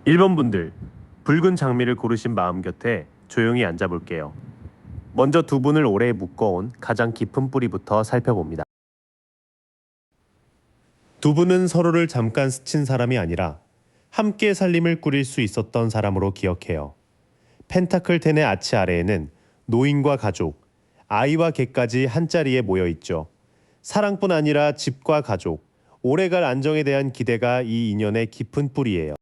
1번 분들, 붉은 장미를 고르신 마음 곁에 조용히 앉아볼게요. 먼저 두 분을 오래 묶어온 가장 깊은 뿌리부터 살펴봅니다. 두 분은 서로를 잠깐 스친 사람이 아니라 함께 살림을 꾸릴 수 있었던 사람으로 기억해요. 펜타클 10의 아치 아래에는 노인과 가족, 아이와 개까지 한자리에 모여 있죠. 사랑뿐 아니라 집과 가족, 오래갈 안정에 대한 기대가 이 인연의 깊은 뿌리예요.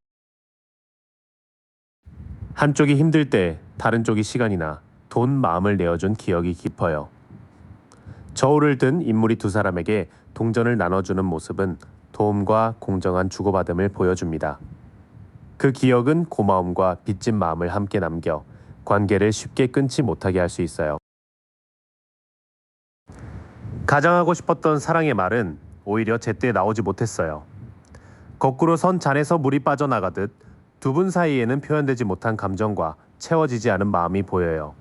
한쪽이 힘들 때 다른 쪽이 시간이나 돈, 마음을 내어준 기억이 깊어요. 저울을 든 인물이 두 사람에게 동전을 나눠주는 모습은 도움과 공정한 주고받음을 보여줍니다. 그 기억은 고마움과 빚진 마음을 함께 남겨 관계를 쉽게 끊지 못하게 할 수 있어요. 가장 하고 싶었던 사랑의 말은 오히려 제때 나오지 못했어요. 거꾸로 선 잔에서 물이 빠져나가듯 두 분 사이에는 표현되지 못한 감정과 채워지지 않은 마음이 보여요.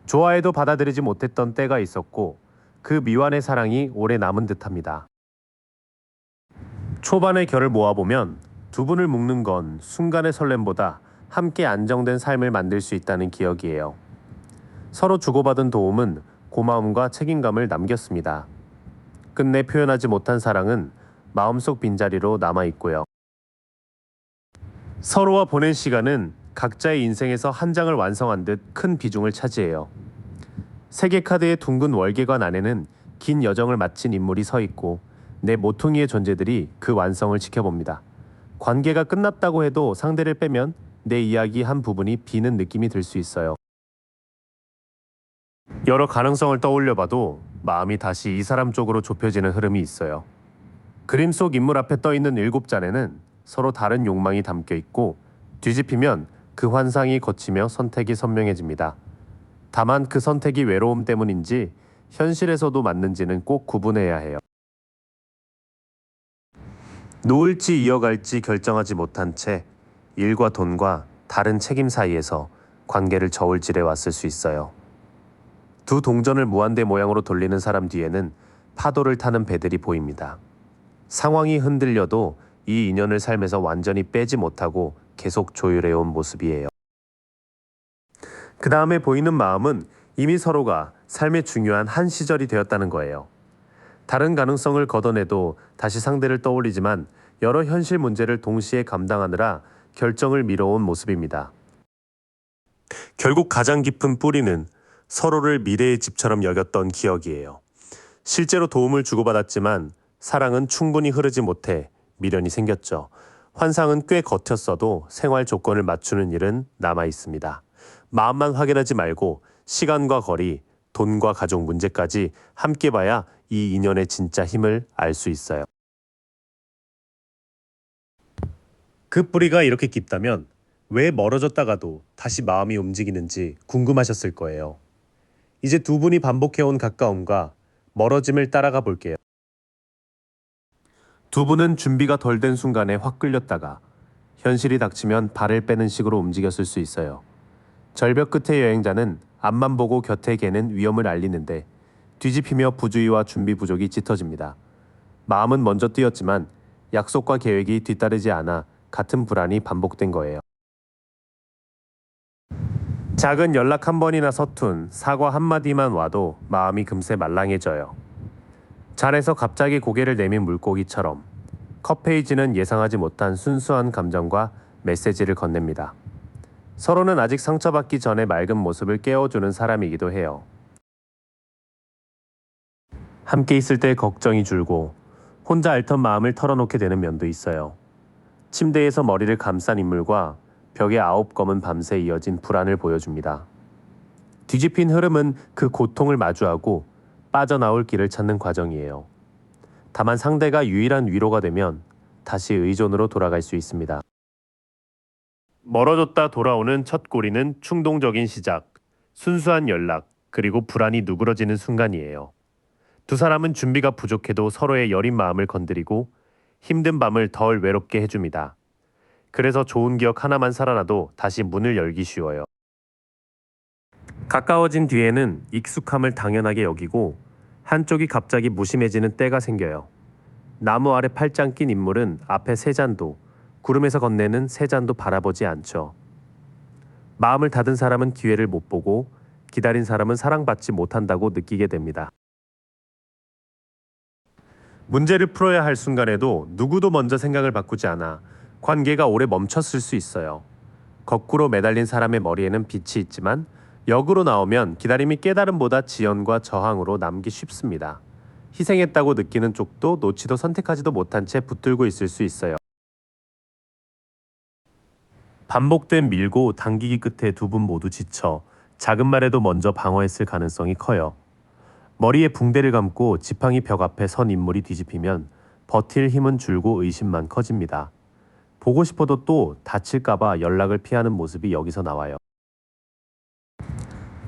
좋아해도 받아들이지 못했던 때가 있었고 그 미완의 사랑이 오래 남은 듯합니다. 초반의 결을 모아보면 두 분을 묶는 건 순간의 설렘보다 함께 안정된 삶을 만들 수 있다는 기억이에요. 서로 주고받은 도움은 고마움과 책임감을 남겼습니다. 끝내 표현하지 못한 사랑은 마음속 빈자리로 남아있고요. 서로와 보낸 시간은 각자의 인생에서 한 장을 완성한 듯 큰 비중을 차지해요. 세계 카드의 둥근 월계관 안에는 긴 여정을 마친 인물이 서 있고 내 모퉁이의 존재들이 그 완성을 지켜봅니다. 관계가 끝났다고 해도 상대를 빼면 내 이야기 한 부분이 비는 느낌이 들 수 있어요. 여러 가능성을 떠올려봐도 마음이 다시 이 사람 쪽으로 좁혀지는 흐름이 있어요. 그림 속 인물 앞에 떠있는 7잔에는 서로 다른 욕망이 담겨 있고 뒤집히면 그 환상이 거치며 선택이 선명해집니다. 다만 그 선택이 외로움 때문인지 현실에서도 맞는지는 꼭 구분해야 해요. 놓을지 이어갈지 결정하지 못한 채 일과 돈과 다른 책임 사이에서 관계를 저울질해 왔을 수 있어요. 두 동전을 무한대 모양으로 돌리는 사람 뒤에는 파도를 타는 배들이 보입니다. 상황이 흔들려도 이 인연을 삶에서 완전히 빼지 못하고 계속 조율해온 모습이에요. 그 다음에 보이는 마음은 이미 서로가 삶의 중요한 한 시절이 되었다는 거예요. 다른 가능성을 걷어내도 다시 상대를 떠올리지만 여러 현실 문제를 동시에 감당하느라 결정을 미뤄온 모습입니다. 결국 가장 깊은 뿌리는 서로를 미래의 집처럼 여겼던 기억이에요. 실제로 도움을 주고받았지만 사랑은 충분히 흐르지 못해 미련이 생겼죠. 환상은 꽤 겉였어도 생활 조건을 맞추는 일은 남아 있습니다. 마음만 확인하지 말고 시간과 거리, 돈과 가족 문제까지 함께 봐야 이 인연의 진짜 힘을 알 수 있어요. 그 뿌리가 이렇게 깊다면 왜 멀어졌다가도 다시 마음이 움직이는지 궁금하셨을 거예요. 이제 두 분이 반복해온 가까움과 멀어짐을 따라가 볼게요. 두 분은 준비가 덜 된 순간에 확 끌렸다가 현실이 닥치면 발을 빼는 식으로 움직였을 수 있어요. 절벽 끝의 여행자는 앞만 보고 곁에 개는 위험을 알리는데 뒤집히며 부주의와 준비 부족이 짙어집니다. 마음은 먼저 뛰었지만 약속과 계획이 뒤따르지 않아 같은 불안이 반복된 거예요. 작은 연락 한 번이나 서툰 사과 한마디만 와도 마음이 금세 말랑해져요. 잔에서 갑자기 고개를 내민 물고기처럼 컵 페이지는 예상하지 못한 순수한 감정과 메시지를 건넵니다. 서로는 아직 상처받기 전에 맑은 모습을 깨워주는 사람이기도 해요. 함께 있을 때 걱정이 줄고 혼자 앓던 마음을 털어놓게 되는 면도 있어요. 침대에서 머리를 감싼 인물과 벽에 9검은 밤새 이어진 불안을 보여줍니다. 뒤집힌 흐름은 그 고통을 마주하고 빠져나올 길을 찾는 과정이에요. 다만 상대가 유일한 위로가 되면 다시 의존으로 돌아갈 수 있습니다. 멀어졌다 돌아오는 첫 고리는 충동적인 시작, 순수한 연락, 그리고 불안이 누그러지는 순간이에요. 두 사람은 준비가 부족해도 서로의 여린 마음을 건드리고 힘든 밤을 덜 외롭게 해줍니다. 그래서 좋은 기억 하나만 살아나도 다시 문을 열기 쉬워요. 가까워진 뒤에는 익숙함을 당연하게 여기고 한쪽이 갑자기 무심해지는 때가 생겨요. 나무 아래 팔짱 낀 인물은 앞에 세 잔도 구름에서 건네는 세 잔도 바라보지 않죠. 마음을 닫은 사람은 기회를 못 보고 기다린 사람은 사랑받지 못한다고 느끼게 됩니다. 문제를 풀어야 할 순간에도 누구도 먼저 생각을 바꾸지 않아 관계가 오래 멈췄을 수 있어요. 거꾸로 매달린 사람의 머리에는 빛이 있지만 역으로 나오면 기다림이 깨달음보다 지연과 저항으로 남기 쉽습니다. 희생했다고 느끼는 쪽도 놓지도 선택하지도 못한 채 붙들고 있을 수 있어요. 반복된 밀고 당기기 끝에 두 분 모두 지쳐 작은 말에도 먼저 방어했을 가능성이 커요. 머리에 붕대를 감고 지팡이 벽 앞에 선 인물이 뒤집히면 버틸 힘은 줄고 의심만 커집니다. 보고 싶어도 또 다칠까봐 연락을 피하는 모습이 여기서 나와요.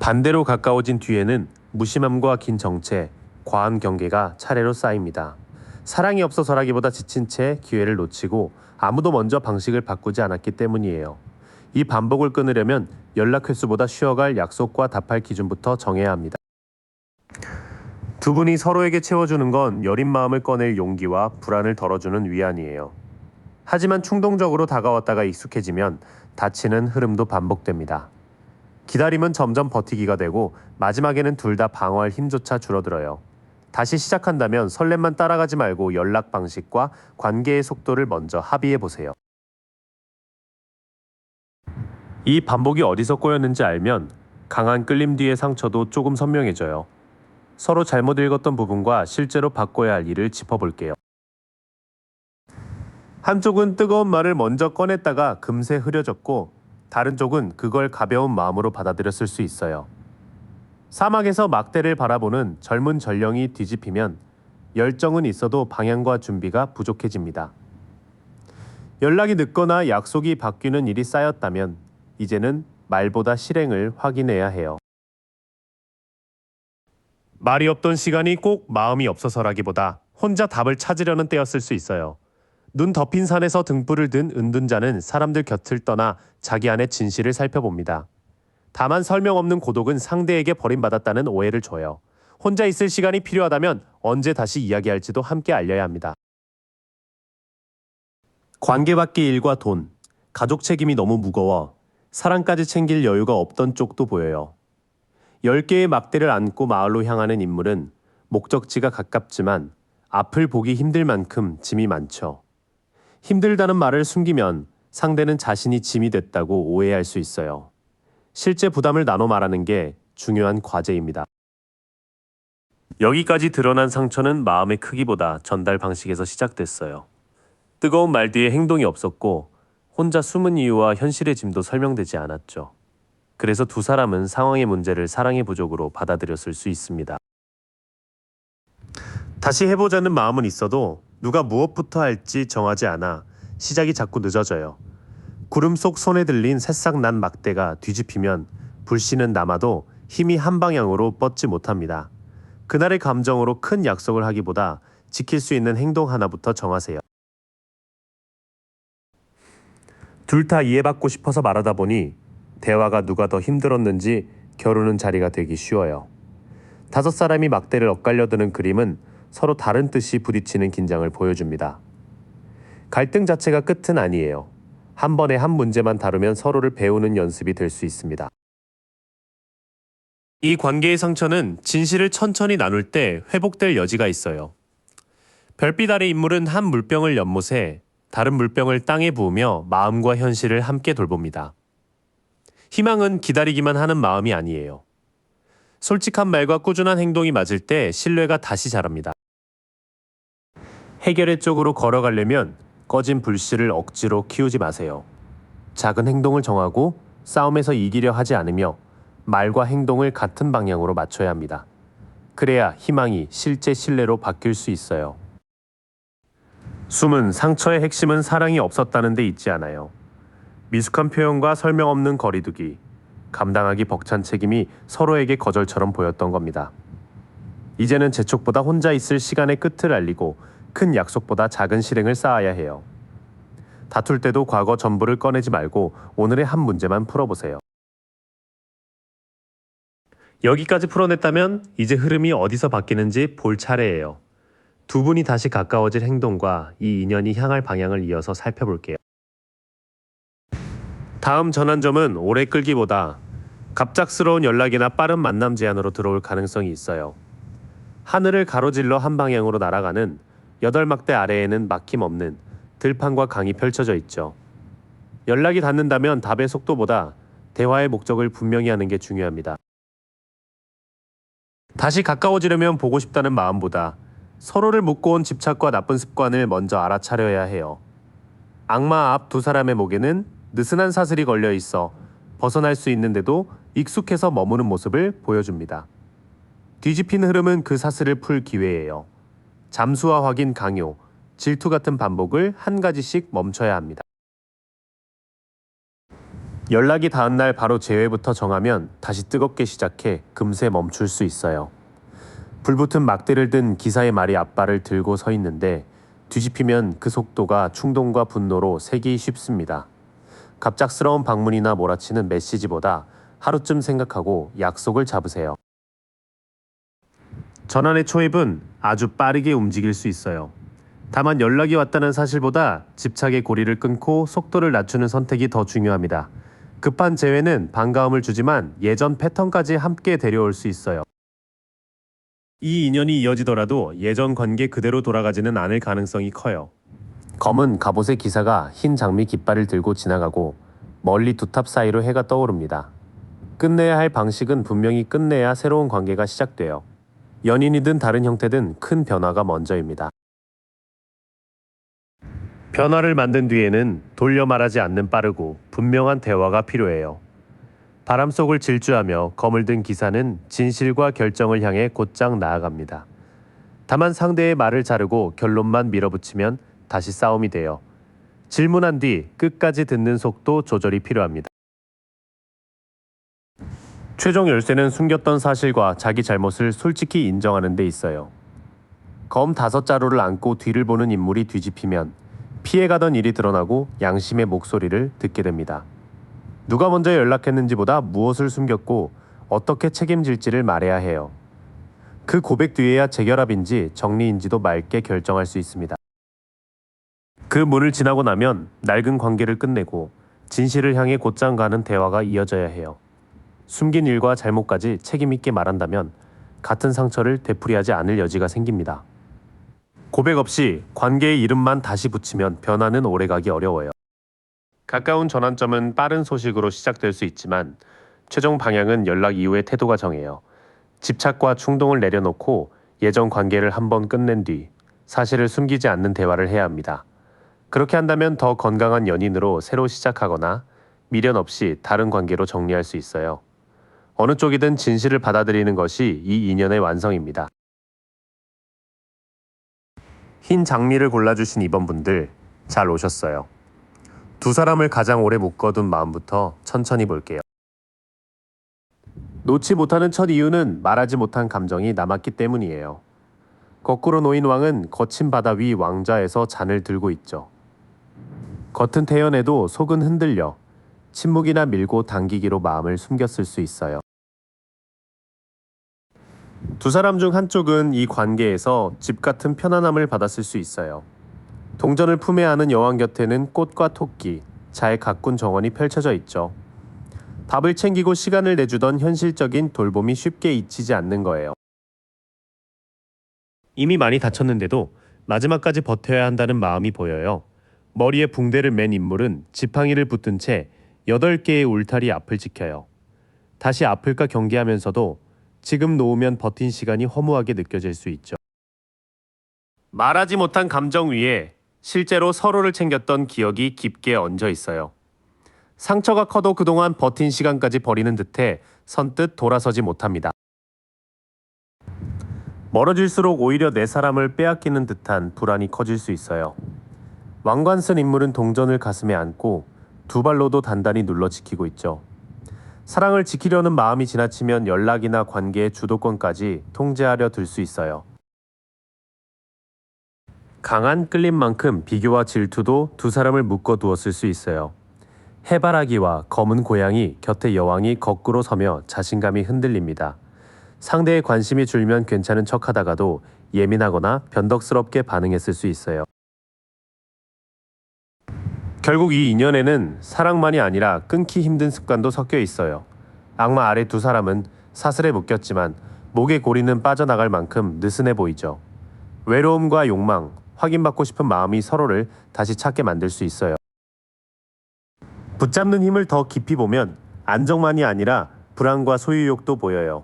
반대로 가까워진 뒤에는 무심함과 긴 정체, 과한 경계가 차례로 쌓입니다. 사랑이 없어서라기보다 지친 채 기회를 놓치고 아무도 먼저 방식을 바꾸지 않았기 때문이에요. 이 반복을 끊으려면 연락 횟수보다 쉬어갈 약속과 답할 기준부터 정해야 합니다. 두 분이 서로에게 채워주는 건 여린 마음을 꺼낼 용기와 불안을 덜어주는 위안이에요. 하지만 충동적으로 다가왔다가 익숙해지면 다치는 흐름도 반복됩니다. 기다림은 점점 버티기가 되고 마지막에는 둘 다 방어할 힘조차 줄어들어요. 다시 시작한다면 설렘만 따라가지 말고 연락 방식과 관계의 속도를 먼저 합의해 보세요. 이 반복이 어디서 꼬였는지 알면 강한 끌림 뒤의 상처도 조금 선명해져요. 서로 잘못 읽었던 부분과 실제로 바꿔야 할 일을 짚어볼게요. 한쪽은 뜨거운 말을 먼저 꺼냈다가 금세 흐려졌고 다른 쪽은 그걸 가벼운 마음으로 받아들였을 수 있어요. 사막에서 막대를 바라보는 젊은 전령이 뒤집히면 열정은 있어도 방향과 준비가 부족해집니다. 연락이 늦거나 약속이 바뀌는 일이 쌓였다면 이제는 말보다 실행을 확인해야 해요. 말이 없던 시간이 꼭 마음이 없어서라기보다 혼자 답을 찾으려는 때였을 수 있어요. 눈 덮인 산에서 등불을 든 은둔자는 사람들 곁을 떠나 자기 안의 진실을 살펴봅니다. 다만 설명 없는 고독은 상대에게 버림받았다는 오해를 줘요. 혼자 있을 시간이 필요하다면 언제 다시 이야기할지도 함께 알려야 합니다. 관계밖의 일과 돈, 가족 책임이 너무 무거워 사랑까지 챙길 여유가 없던 쪽도 보여요. 10개의 막대를 안고 마을로 향하는 인물은 목적지가 가깝지만 앞을 보기 힘들 만큼 짐이 많죠. 힘들다는 말을 숨기면 상대는 자신이 짐이 됐다고 오해할 수 있어요. 실제 부담을 나눠 말하는 게 중요한 과제입니다. 여기까지 드러난 상처는 마음의 크기보다 전달 방식에서 시작됐어요. 뜨거운 말 뒤에 행동이 없었고 혼자 숨은 이유와 현실의 짐도 설명되지 않았죠. 그래서 두 사람은 상황의 문제를 사랑의 부족으로 받아들였을 수 있습니다. 다시 해보자는 마음은 있어도 누가 무엇부터 할지 정하지 않아 시작이 자꾸 늦어져요. 구름 속 손에 들린 새싹 난 막대가 뒤집히면 불씨는 남아도 힘이 한 방향으로 뻗지 못합니다. 그날의 감정으로 큰 약속을 하기보다 지킬 수 있는 행동 하나부터 정하세요. 둘 다 이해받고 싶어서 말하다 보니 대화가 누가 더 힘들었는지 겨루는 자리가 되기 쉬워요. 5사람이 막대를 엇갈려드는 그림은 서로 다른 뜻이 부딪히는 긴장을 보여줍니다. 갈등 자체가 끝은 아니에요. 한 번에 한 문제만 다루면 서로를 배우는 연습이 될 수 있습니다. 이 관계의 상처는 진실을 천천히 나눌 때 회복될 여지가 있어요. 별빛 아래 인물은 한 물병을 연못에 다른 물병을 땅에 부으며 마음과 현실을 함께 돌봅니다. 희망은 기다리기만 하는 마음이 아니에요. 솔직한 말과 꾸준한 행동이 맞을 때 신뢰가 다시 자랍니다. 해결의 쪽으로 걸어가려면 꺼진 불씨를 억지로 키우지 마세요. 작은 행동을 정하고 싸움에서 이기려 하지 않으며 말과 행동을 같은 방향으로 맞춰야 합니다. 그래야 희망이 실제 신뢰로 바뀔 수 있어요. 숨은 상처의 핵심은 사랑이 없었다는 데 있지 않아요. 미숙한 표현과 설명 없는 거리두기, 감당하기 벅찬 책임이 서로에게 거절처럼 보였던 겁니다. 이제는 재촉보다 혼자 있을 시간의 끝을 알리고 큰 약속보다 작은 실행을 쌓아야 해요. 다툴 때도 과거 전부를 꺼내지 말고 오늘의 한 문제만 풀어보세요. 여기까지 풀어냈다면 이제 흐름이 어디서 바뀌는지 볼 차례예요. 두 분이 다시 가까워질 행동과 이 인연이 향할 방향을 이어서 살펴볼게요. 다음 전환점은 오래 끌기보다 갑작스러운 연락이나 빠른 만남 제안으로 들어올 가능성이 있어요. 하늘을 가로질러 한 방향으로 날아가는 8막대 아래에는 막힘없는 들판과 강이 펼쳐져 있죠. 연락이 닿는다면 답의 속도보다 대화의 목적을 분명히 하는 게 중요합니다. 다시 가까워지려면 보고 싶다는 마음보다 서로를 묶어온 집착과 나쁜 습관을 먼저 알아차려야 해요. 악마 앞 두 사람의 목에는 느슨한 사슬이 걸려 있어 벗어날 수 있는데도 익숙해서 머무는 모습을 보여줍니다. 뒤집힌 흐름은 그 사슬을 풀 기회예요. 잠수와 확인 강요, 질투 같은 반복을 한 가지씩 멈춰야 합니다. 연락이 닿은 날 바로 재회부터 정하면 다시 뜨겁게 시작해 금세 멈출 수 있어요. 불붙은 막대를 든 기사의 말이 앞발을 들고 서 있는데 뒤집히면 그 속도가 충동과 분노로 새기 쉽습니다. 갑작스러운 방문이나 몰아치는 메시지보다 하루쯤 생각하고 약속을 잡으세요. 전환의 초입은 아주 빠르게 움직일 수 있어요. 다만 연락이 왔다는 사실보다 집착의 고리를 끊고 속도를 낮추는 선택이 더 중요합니다. 급한 재회는 반가움을 주지만 예전 패턴까지 함께 데려올 수 있어요. 이 인연이 이어지더라도 예전 관계 그대로 돌아가지는 않을 가능성이 커요. 검은 갑옷의 기사가 흰 장미 깃발을 들고 지나가고 멀리 두 탑 사이로 해가 떠오릅니다. 끝내야 할 방식은 분명히 끝내야 새로운 관계가 시작돼요. 연인이든 다른 형태든 큰 변화가 먼저입니다. 변화를 만든 뒤에는 돌려 말하지 않는 빠르고 분명한 대화가 필요해요. 바람 속을 질주하며 검을 든 기사는 진실과 결정을 향해 곧장 나아갑니다. 다만 상대의 말을 자르고 결론만 밀어붙이면 다시 싸움이 돼요. 질문한 뒤 끝까지 듣는 속도 조절이 필요합니다. 최종 열쇠는 숨겼던 사실과 자기 잘못을 솔직히 인정하는 데 있어요. 검 5자루를 안고 뒤를 보는 인물이 뒤집히면 피해가던 일이 드러나고 양심의 목소리를 듣게 됩니다. 누가 먼저 연락했는지보다 무엇을 숨겼고 어떻게 책임질지를 말해야 해요. 그 고백 뒤에야 재결합인지 정리인지도 맑게 결정할 수 있습니다. 그 문을 지나고 나면 낡은 관계를 끝내고 진실을 향해 곧장 가는 대화가 이어져야 해요. 숨긴 일과 잘못까지 책임있게 말한다면 같은 상처를 되풀이하지 않을 여지가 생깁니다. 고백 없이 관계의 이름만 다시 붙이면 변화는 오래가기 어려워요. 가까운 전환점은 빠른 소식으로 시작될 수 있지만 최종 방향은 연락 이후의 태도가 정해요. 집착과 충동을 내려놓고 예전 관계를 한번 끝낸 뒤 사실을 숨기지 않는 대화를 해야 합니다. 그렇게 한다면 더 건강한 연인으로 새로 시작하거나 미련 없이 다른 관계로 정리할 수 있어요. 어느 쪽이든 진실을 받아들이는 것이 이 인연의 완성입니다. 흰 장미를 골라주신 이번 분들 잘 오셨어요. 두 사람을 가장 오래 묶어둔 마음부터 천천히 볼게요. 놓지 못하는 첫 이유는 말하지 못한 감정이 남았기 때문이에요. 거꾸로 놓인 왕은 거친 바다 위 왕좌에서 잔을 들고 있죠. 겉은 태연해도 속은 흔들려 침묵이나 밀고 당기기로 마음을 숨겼을 수 있어요. 두 사람 중 한쪽은 이 관계에서 집 같은 편안함을 받았을 수 있어요. 동전을 품에 안은 여왕 곁에는 꽃과 토끼, 잘 가꾼 정원이 펼쳐져 있죠. 밥을 챙기고 시간을 내주던 현실적인 돌봄이 쉽게 잊히지 않는 거예요. 이미 많이 다쳤는데도 마지막까지 버텨야 한다는 마음이 보여요. 머리에 붕대를 맨 인물은 지팡이를 붙든 채 8개의 울타리 앞을 지켜요. 다시 아플까 경계하면서도 지금 놓으면 버틴 시간이 허무하게 느껴질 수 있죠. 말하지 못한 감정 위에 실제로 서로를 챙겼던 기억이 깊게 얹어 있어요. 상처가 커도 그동안 버틴 시간까지 버리는 듯해 선뜻 돌아서지 못합니다. 멀어질수록 오히려 내 사람을 빼앗기는 듯한 불안이 커질 수 있어요. 왕관 쓴 인물은 동전을 가슴에 안고 두 발로도 단단히 눌러 지키고 있죠. 사랑을 지키려는 마음이 지나치면 연락이나 관계의 주도권까지 통제하려 들 수 있어요. 강한 끌림만큼 비교와 질투도 두 사람을 묶어두었을 수 있어요. 해바라기와 검은 고양이 곁에 여왕이 거꾸로 서며 자신감이 흔들립니다. 상대의 관심이 줄면 괜찮은 척하다가도 예민하거나 변덕스럽게 반응했을 수 있어요. 결국 이 인연에는 사랑만이 아니라 끊기 힘든 습관도 섞여 있어요. 악마 아래 두 사람은 사슬에 묶였지만 목의 고리는 빠져나갈 만큼 느슨해 보이죠. 외로움과 욕망, 확인받고 싶은 마음이 서로를 다시 찾게 만들 수 있어요. 붙잡는 힘을 더 깊이 보면 안정만이 아니라 불안과 소유욕도 보여요.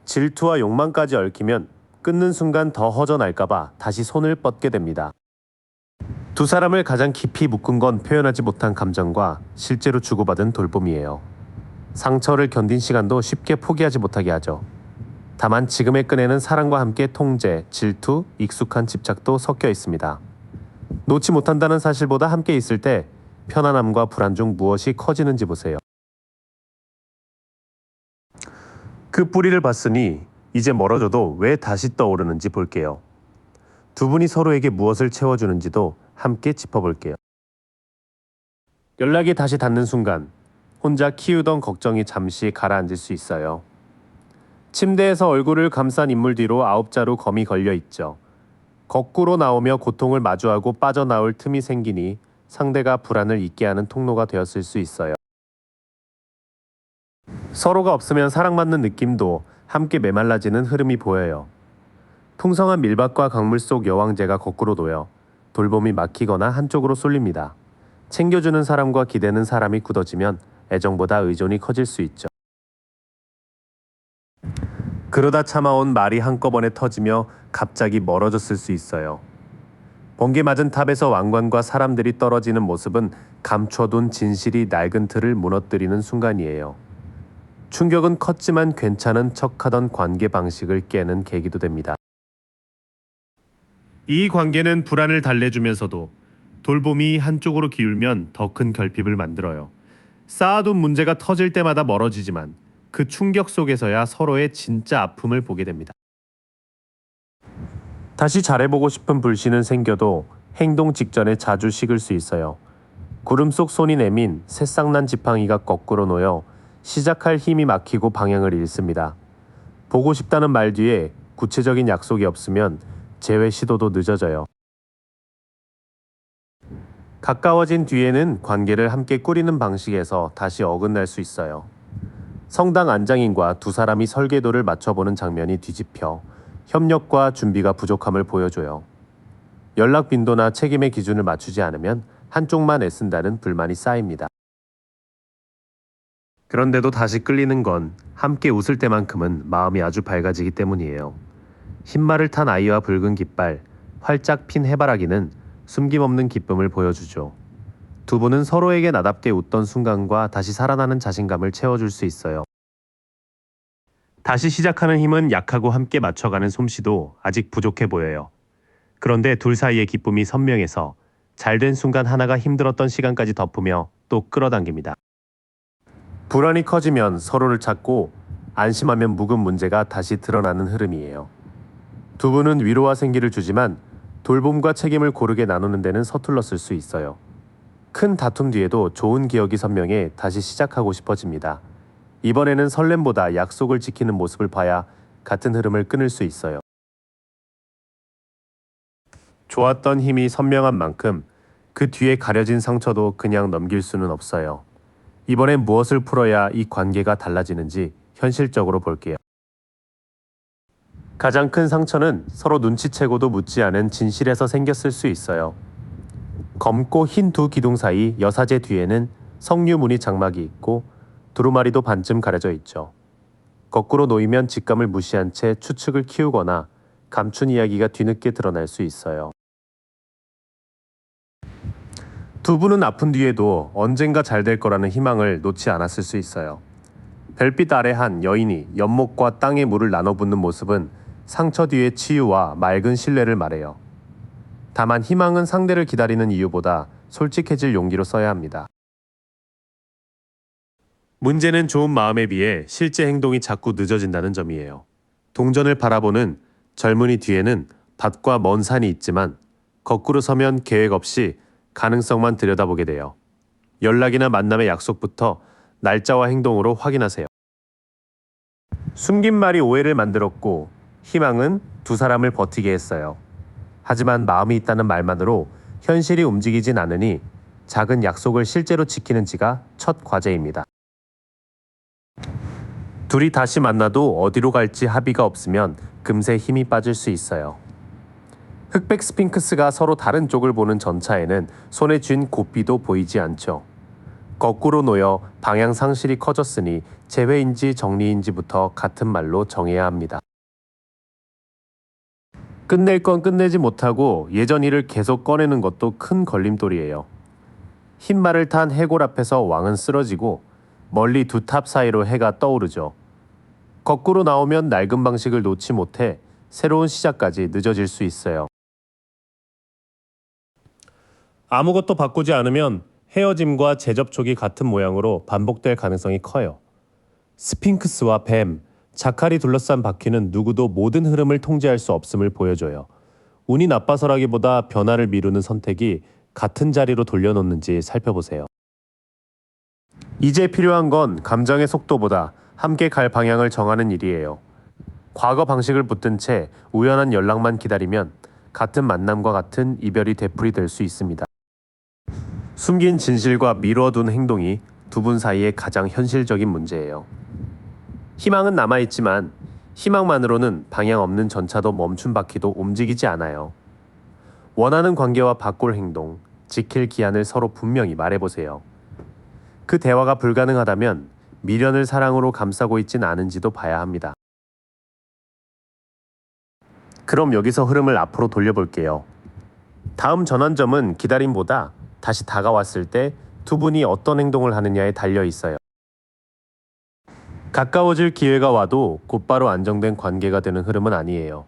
질투와 욕망까지 얽히면 끊는 순간 더 허전할까봐 다시 손을 뻗게 됩니다. 두 사람을 가장 깊이 묶은 건 표현하지 못한 감정과 실제로 주고받은 돌봄이에요. 상처를 견딘 시간도 쉽게 포기하지 못하게 하죠. 다만 지금의 끈에는 사랑과 함께 통제, 질투, 익숙한 집착도 섞여 있습니다. 놓지 못한다는 사실보다 함께 있을 때 편안함과 불안 중 무엇이 커지는지 보세요. 그 뿌리를 봤으니 이제 멀어져도 왜 다시 떠오르는지 볼게요. 두 분이 서로에게 무엇을 채워주는지도 함께 짚어볼게요. 연락이 다시 닿는 순간 혼자 키우던 걱정이 잠시 가라앉을 수 있어요. 침대에서 얼굴을 감싼 인물 뒤로 9자루 검이 걸려 있죠. 거꾸로 나오며 고통을 마주하고 빠져나올 틈이 생기니 상대가 불안을 잊게 하는 통로가 되었을 수 있어요. 서로가 없으면 사랑받는 느낌도 함께 메말라지는 흐름이 보여요. 풍성한 밀밭과 강물 속 여왕제가 거꾸로 놓여 돌봄이 막히거나 한쪽으로 쏠립니다. 챙겨주는 사람과 기대는 사람이 굳어지면 애정보다 의존이 커질 수 있죠. 그러다 참아온 말이 한꺼번에 터지며 갑자기 멀어졌을 수 있어요. 번개 맞은 탑에서 왕관과 사람들이 떨어지는 모습은 감춰둔 진실이 낡은 틀을 무너뜨리는 순간이에요. 충격은 컸지만 괜찮은 척하던 관계 방식을 깨는 계기도 됩니다. 이 관계는 불안을 달래주면서도 돌봄이 한쪽으로 기울면 더 큰 결핍을 만들어요. 쌓아둔 문제가 터질 때마다 멀어지지만 그 충격 속에서야 서로의 진짜 아픔을 보게 됩니다. 다시 잘해보고 싶은 불신은 생겨도 행동 직전에 자주 식을 수 있어요. 구름 속 손이 내민 새싹난 지팡이가 거꾸로 놓여 시작할 힘이 막히고 방향을 잃습니다. 보고 싶다는 말 뒤에 구체적인 약속이 없으면 재회 시도도 늦어져요. 가까워진 뒤에는 관계를 함께 꾸리는 방식에서 다시 어긋날 수 있어요. 성당 안장인과 두 사람이 설계도를 맞춰보는 장면이 뒤집혀 협력과 준비가 부족함을 보여줘요. 연락 빈도나 책임의 기준을 맞추지 않으면 한쪽만 애쓴다는 불만이 쌓입니다. 그런데도 다시 끌리는 건 함께 웃을 때만큼은 마음이 아주 밝아지기 때문이에요. 흰말을 탄 아이와 붉은 깃발, 활짝 핀 해바라기는 숨김없는 기쁨을 보여주죠. 두 분은 서로에게 나답게 웃던 순간과 다시 살아나는 자신감을 채워줄 수 있어요. 다시 시작하는 힘은 약하고 함께 맞춰가는 솜씨도 아직 부족해 보여요. 그런데 둘 사이의 기쁨이 선명해서 잘된 순간 하나가 힘들었던 시간까지 덮으며 또 끌어당깁니다. 불안이 커지면 서로를 찾고 안심하면 묵은 문제가 다시 드러나는 흐름이에요. 두 분은 위로와 생기를 주지만 돌봄과 책임을 고르게 나누는 데는 서툴렀을 수 있어요. 큰 다툼 뒤에도 좋은 기억이 선명해 다시 시작하고 싶어집니다. 이번에는 설렘보다 약속을 지키는 모습을 봐야 같은 흐름을 끊을 수 있어요. 좋았던 힘이 선명한 만큼 그 뒤에 가려진 상처도 그냥 넘길 수는 없어요. 이번엔 무엇을 풀어야 이 관계가 달라지는지 현실적으로 볼게요. 가장 큰 상처는 서로 눈치채고도 묻지 않은 진실에서 생겼을 수 있어요. 검고 흰 두 기둥 사이 여사제 뒤에는 석류무늬 장막이 있고 두루마리도 반쯤 가려져 있죠. 거꾸로 놓이면 직감을 무시한 채 추측을 키우거나 감춘 이야기가 뒤늦게 드러날 수 있어요. 두 분은 아픈 뒤에도 언젠가 잘 될 거라는 희망을 놓지 않았을 수 있어요. 별빛 아래 한 여인이 연못과 땅의 물을 나눠 붓는 모습은 상처 뒤의 치유와 맑은 신뢰를 말해요. 다만 희망은 상대를 기다리는 이유보다 솔직해질 용기로 써야 합니다. 문제는 좋은 마음에 비해 실제 행동이 자꾸 늦어진다는 점이에요. 동전을 바라보는 젊은이 뒤에는 밭과 먼 산이 있지만 거꾸로 서면 계획 없이 가능성만 들여다보게 돼요. 연락이나 만남의 약속부터 날짜와 행동으로 확인하세요. 숨긴 말이 오해를 만들었고 희망은 두 사람을 버티게 했어요. 하지만 마음이 있다는 말만으로 현실이 움직이진 않으니 작은 약속을 실제로 지키는지가 첫 과제입니다. 둘이 다시 만나도 어디로 갈지 합의가 없으면 금세 힘이 빠질 수 있어요. 흑백 스핑크스가 서로 다른 쪽을 보는 전차에는 손에 쥔 고삐도 보이지 않죠. 거꾸로 놓여 방향 상실이 커졌으니 재회인지 정리인지부터 같은 말로 정해야 합니다. 끝낼 건 끝내지 못하고 예전 일을 계속 꺼내는 것도 큰 걸림돌이에요. 흰 말을 탄 해골 앞에서 왕은 쓰러지고 멀리 두 탑 사이로 해가 떠오르죠. 거꾸로 나오면 낡은 방식을 놓지 못해 새로운 시작까지 늦어질 수 있어요. 아무것도 바꾸지 않으면 헤어짐과 재접촉이 같은 모양으로 반복될 가능성이 커요. 스핑크스와 뱀, 자칼이 둘러싼 바퀴는 누구도 모든 흐름을 통제할 수 없음을 보여줘요. 운이 나빠서라기보다 변화를 미루는 선택이 같은 자리로 돌려놓는지 살펴보세요. 이제 필요한 건 감정의 속도보다 함께 갈 방향을 정하는 일이에요. 과거 방식을 붙든 채 우연한 연락만 기다리면 같은 만남과 같은 이별이 되풀이될 수 있습니다. 숨긴 진실과 미뤄둔 행동이 두 분 사이의 가장 현실적인 문제예요. 희망은 남아있지만 희망만으로는 방향 없는 전차도 멈춘 바퀴도 움직이지 않아요. 원하는 관계와 바꿀 행동, 지킬 기한을 서로 분명히 말해보세요. 그 대화가 불가능하다면 미련을 사랑으로 감싸고 있진 않은지도 봐야 합니다. 그럼 여기서 흐름을 앞으로 돌려볼게요. 다음 전환점은 기다림보다 다시 다가왔을 때 두 분이 어떤 행동을 하느냐에 달려 있어요. 가까워질 기회가 와도 곧바로 안정된 관계가 되는 흐름은 아니에요.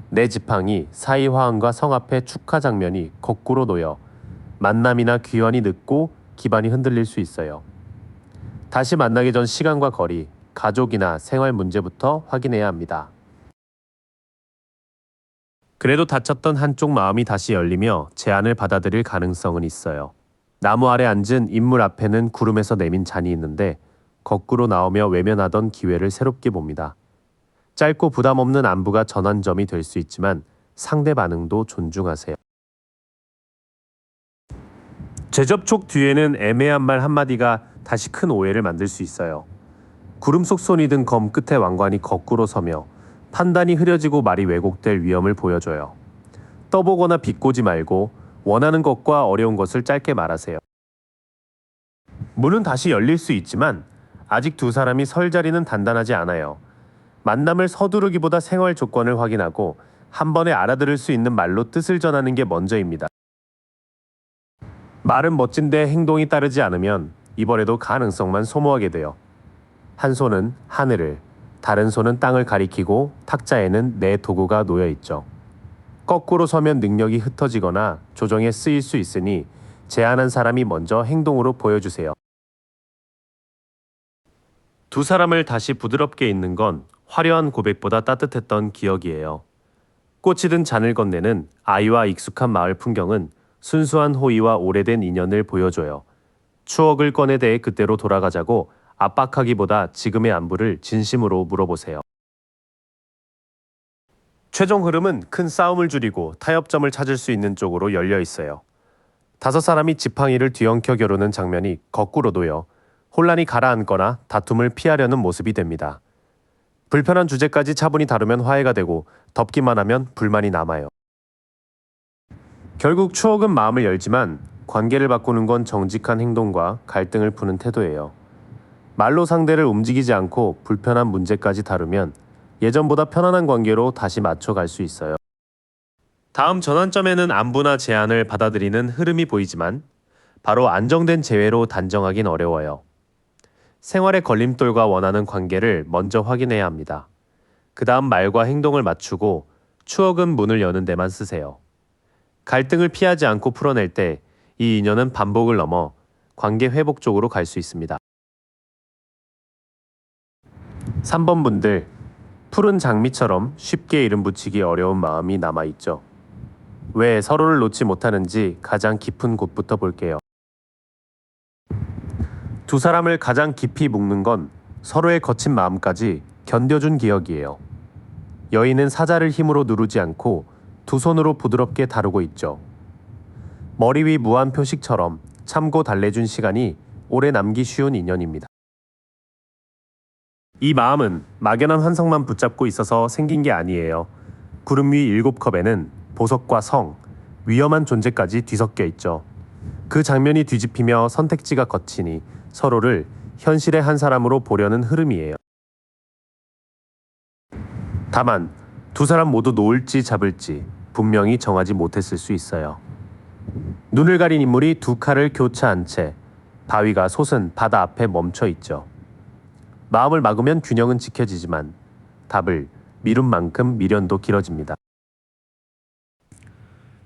내 지팡이, 사이 화환과 성합의 축하 장면이 거꾸로 놓여 만남이나 귀환이 늦고 기반이 흔들릴 수 있어요. 다시 만나기 전 시간과 거리, 가족이나 생활 문제부터 확인해야 합니다. 그래도 다쳤던 한쪽 마음이 다시 열리며 제안을 받아들일 가능성은 있어요. 나무 아래 앉은 인물 앞에는 구름에서 내민 잔이 있는데 거꾸로 나오며 외면하던 기회를 새롭게 봅니다. 짧고 부담 없는 안부가 전환점이 될 수 있지만 상대 반응도 존중하세요. 재접촉 뒤에는 애매한 말 한마디가 다시 큰 오해를 만들 수 있어요. 구름 속 손이 든 검 끝에 왕관이 거꾸로 서며 판단이 흐려지고 말이 왜곡될 위험을 보여줘요. 떠보거나 비꼬지 말고 원하는 것과 어려운 것을 짧게 말하세요. 문은 다시 열릴 수 있지만 아직 두 사람이 설 자리는 단단하지 않아요. 만남을 서두르기보다 생활 조건을 확인하고 한 번에 알아들을 수 있는 말로 뜻을 전하는 게 먼저입니다. 말은 멋진데 행동이 따르지 않으면 이번에도 가능성만 소모하게 돼요. 한 손은 하늘을, 다른 손은 땅을 가리키고 탁자에는 내 도구가 놓여 있죠. 거꾸로 서면 능력이 흩어지거나 조정에 쓰일 수 있으니 제안한 사람이 먼저 행동으로 보여주세요. 두 사람을 다시 부드럽게 잇는 건 화려한 고백보다 따뜻했던 기억이에요. 꽃이 든 잔을 건네는 아이와 익숙한 마을 풍경은 순수한 호의와 오래된 인연을 보여줘요. 추억을 꺼내대 그때로 돌아가자고 압박하기보다 지금의 안부를 진심으로 물어보세요. 최종 흐름은 큰 싸움을 줄이고 타협점을 찾을 수 있는 쪽으로 열려 있어요. 다섯 사람이 지팡이를 뒤엉켜 겨루는 장면이 거꾸로 놓여 혼란이 가라앉거나 다툼을 피하려는 모습이 됩니다. 불편한 주제까지 차분히 다루면 화해가 되고 덮기만 하면 불만이 남아요. 결국 추억은 마음을 열지만 관계를 바꾸는 건 정직한 행동과 갈등을 푸는 태도예요. 말로 상대를 움직이지 않고 불편한 문제까지 다루면 예전보다 편안한 관계로 다시 맞춰갈 수 있어요. 다음 전환점에는 안부나 제안을 받아들이는 흐름이 보이지만 바로 안정된 재회로 단정하긴 어려워요. 생활의 걸림돌과 원하는 관계를 먼저 확인해야 합니다. 그 다음 말과 행동을 맞추고 추억은 문을 여는 데만 쓰세요. 갈등을 피하지 않고 풀어낼 때 이 인연은 반복을 넘어 관계 회복 쪽으로 갈 수 있습니다. 3번 분들, 푸른 장미처럼 쉽게 이름 붙이기 어려운 마음이 남아있죠. 왜 서로를 놓지 못하는지 가장 깊은 곳부터 볼게요. 두 사람을 가장 깊이 묶는 건 서로의 거친 마음까지 견뎌준 기억이에요. 여인은 사자를 힘으로 누르지 않고 두 손으로 부드럽게 다루고 있죠. 머리 위 무한 표식처럼 참고 달래준 시간이 오래 남기 쉬운 인연입니다. 이 마음은 막연한 환상만 붙잡고 있어서 생긴 게 아니에요. 구름 위 7컵에는 보석과 성, 위험한 존재까지 뒤섞여 있죠. 그 장면이 뒤집히며 선택지가 거치니 서로를 현실의 한 사람으로 보려는 흐름이에요. 다만 두 사람 모두 놓을지 잡을지 분명히 정하지 못했을 수 있어요. 눈을 가린 인물이 두 칼을 교차한 채 바위가 솟은 바다 앞에 멈춰 있죠. 마음을 막으면 균형은 지켜지지만 답을 미룬 만큼 미련도 길어집니다.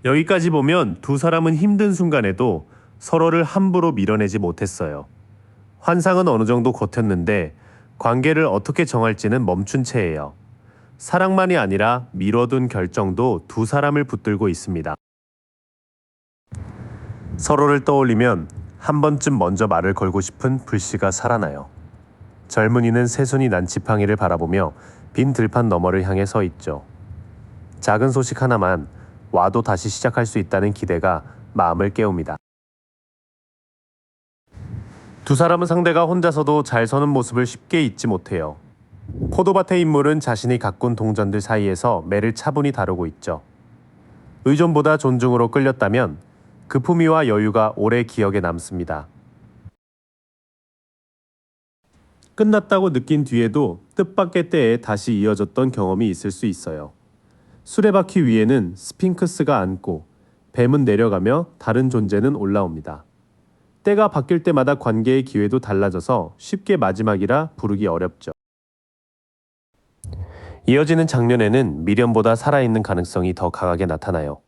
여기까지 보면 두 사람은 힘든 순간에도 서로를 함부로 밀어내지 못했어요. 환상은 어느 정도 겉였는데 관계를 어떻게 정할지는 멈춘 채예요. 사랑만이 아니라 미뤄둔 결정도 두 사람을 붙들고 있습니다. 서로를 떠올리면 한 번쯤 먼저 말을 걸고 싶은 불씨가 살아나요. 젊은이는 새순이 난 지팡이를 바라보며 빈 들판 너머를 향해 서 있죠. 작은 소식 하나만 와도 다시 시작할 수 있다는 기대가 마음을 깨웁니다. 두 사람은 상대가 혼자서도 잘 서는 모습을 쉽게 잊지 못해요. 포도밭의 인물은 자신이 가꾼 동전들 사이에서 매를 차분히 다루고 있죠. 의존보다 존중으로 끌렸다면 그 품위와 여유가 오래 기억에 남습니다. 끝났다고 느낀 뒤에도 뜻밖의 때에 다시 이어졌던 경험이 있을 수 있어요. 수레바퀴 위에는 스핑크스가 앉고 뱀은 내려가며 다른 존재는 올라옵니다. 때가 바뀔 때마다 관계의 기회도 달라져서 쉽게 마지막이라 부르기 어렵죠. 이어지는 장면에는 미련보다 살아있는 가능성이 더 강하게 나타나요.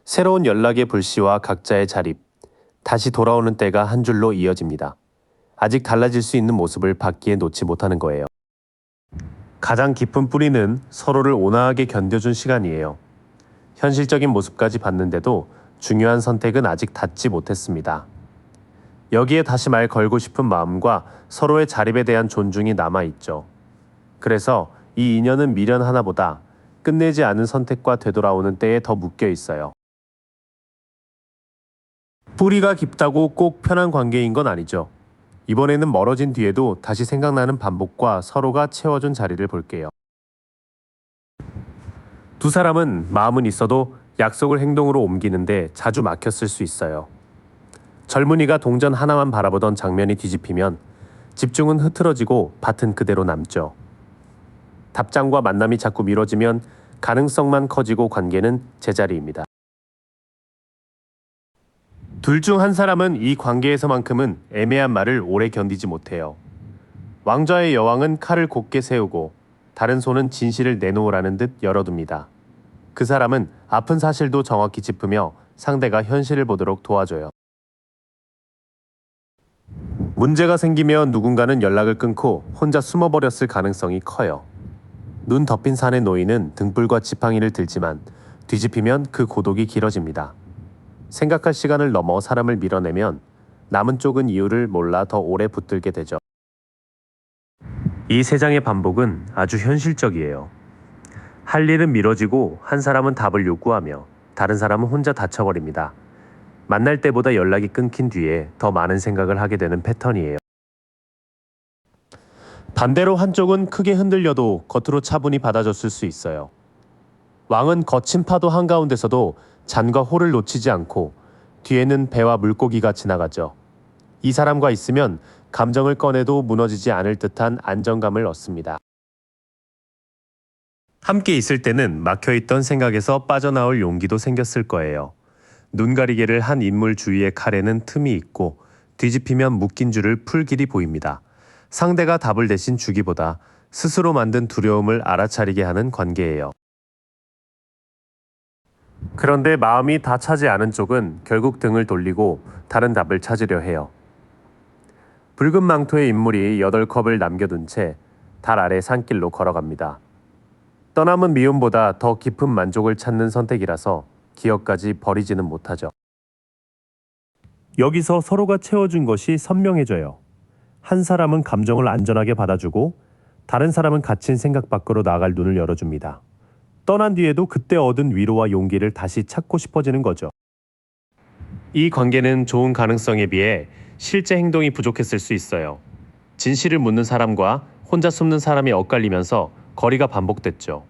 새로운 연락의 불씨와 각자의 자립, 다시 돌아오는 때가 한 줄로 이어집니다. 아직 달라질 수 있는 모습을 받기에 놓지 못하는 거예요. 가장 깊은 뿌리는 서로를 온화하게 견뎌준 시간이에요. 현실적인 모습까지 봤는데도 중요한 선택은 아직 닿지 못했습니다. 여기에 다시 말 걸고 싶은 마음과 서로의 자립에 대한 존중이 남아있죠. 그래서 이 인연은 미련 하나보다 끝내지 않은 선택과 되돌아오는 때에 더 묶여 있어요. 뿌리가 깊다고 꼭 편한 관계인 건 아니죠. 이번에는 멀어진 뒤에도 다시 생각나는 반복과 서로가 채워준 자리를 볼게요. 두 사람은 마음은 있어도 약속을 행동으로 옮기는데 자주 막혔을 수 있어요. 젊은이가 동전 하나만 바라보던 장면이 뒤집히면 집중은 흐트러지고 밭은 그대로 남죠. 답장과 만남이 자꾸 미뤄지면 가능성만 커지고 관계는 제자리입니다. 둘 중 한 사람은 이 관계에서만큼은 애매한 말을 오래 견디지 못해요. 왕좌의 여왕은 칼을 곧게 세우고 다른 손은 진실을 내놓으라는 듯 열어둡니다. 그 사람은 아픈 사실도 정확히 짚으며 상대가 현실을 보도록 도와줘요. 문제가 생기면 누군가는 연락을 끊고 혼자 숨어버렸을 가능성이 커요. 눈 덮인 산의 노인은 등불과 지팡이를 들지만 뒤집히면 그 고독이 길어집니다. 생각할 시간을 넘어 사람을 밀어내면 남은 쪽은 이유를 몰라 더 오래 붙들게 되죠. 이 세 장의 반복은 아주 현실적이에요. 할 일은 미뤄지고 한 사람은 답을 요구하며 다른 사람은 혼자 다쳐버립니다. 만날 때보다 연락이 끊긴 뒤에 더 많은 생각을 하게 되는 패턴이에요. 반대로 한쪽은 크게 흔들려도 겉으로 차분히 받아줬을 수 있어요. 왕은 거친 파도 한가운데서도 잔과 호를 놓치지 않고 뒤에는 배와 물고기가 지나가죠. 이 사람과 있으면 감정을 꺼내도 무너지지 않을 듯한 안정감을 얻습니다. 함께 있을 때는 막혀있던 생각에서 빠져나올 용기도 생겼을 거예요. 눈가리개를 한 인물 주위의 칼에는 틈이 있고 뒤집히면 묶인 줄을 풀 길이 보입니다. 상대가 답을 대신 주기보다 스스로 만든 두려움을 알아차리게 하는 관계예요. 그런데 마음이 다 차지 않은 쪽은 결국 등을 돌리고 다른 답을 찾으려 해요. 붉은 망토의 인물이 8컵을 남겨둔 채 달 아래 산길로 걸어갑니다. 떠남은 미움보다 더 깊은 만족을 찾는 선택이라서 기억까지 버리지는 못하죠. 여기서 서로가 채워준 것이 선명해져요. 한 사람은 감정을 안전하게 받아주고 다른 사람은 갇힌 생각 밖으로 나갈 눈을 열어줍니다. 떠난 뒤에도 그때 얻은 위로와 용기를 다시 찾고 싶어지는 거죠. 이 관계는 좋은 가능성에 비해 실제 행동이 부족했을 수 있어요. 진실을 묻는 사람과 혼자 숨는 사람이 엇갈리면서 거리가 반복됐죠.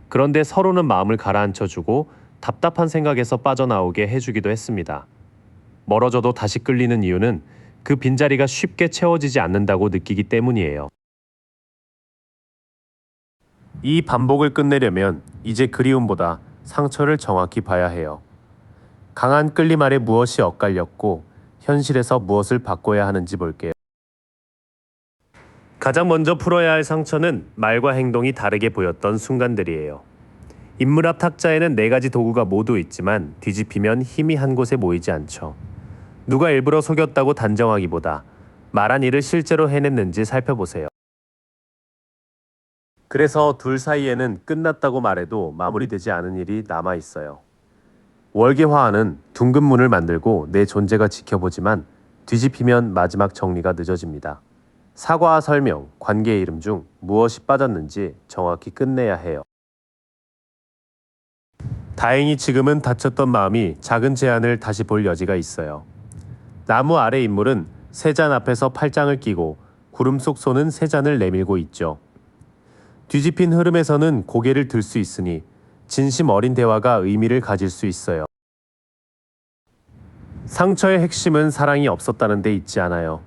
그런데 서로는 마음을 가라앉혀주고 답답한 생각에서 빠져나오게 해주기도 했습니다. 멀어져도 다시 끌리는 이유는 그 빈자리가 쉽게 채워지지 않는다고 느끼기 때문이에요. 이 반복을 끝내려면 이제 그리움보다 상처를 정확히 봐야 해요. 강한 끌림 아래 무엇이 엇갈렸고 현실에서 무엇을 바꿔야 하는지 볼게요. 가장 먼저 풀어야 할 상처는 말과 행동이 다르게 보였던 순간들이에요. 인물 앞 탁자에는 4가지 도구가 모두 있지만 뒤집히면 힘이 한 곳에 모이지 않죠. 누가 일부러 속였다고 단정하기보다 말한 일을 실제로 해냈는지 살펴보세요. 그래서 둘 사이에는 끝났다고 말해도 마무리되지 않은 일이 남아 있어요. 월계화하는 둥근 문을 만들고 내 존재가 지켜보지만 뒤집히면 마지막 정리가 늦어집니다. 사과와 설명, 관계의 이름 중 무엇이 빠졌는지 정확히 끝내야 해요. 다행히 지금은 다쳤던 마음이 작은 제안을 다시 볼 여지가 있어요. 나무 아래 인물은 세 잔 앞에서 팔짱을 끼고 구름 속 소는 세 잔을 내밀고 있죠. 뒤집힌 흐름에서는 고개를 들 수 있으니 진심 어린 대화가 의미를 가질 수 있어요. 상처의 핵심은 사랑이 없었다는 데 있지 않아요.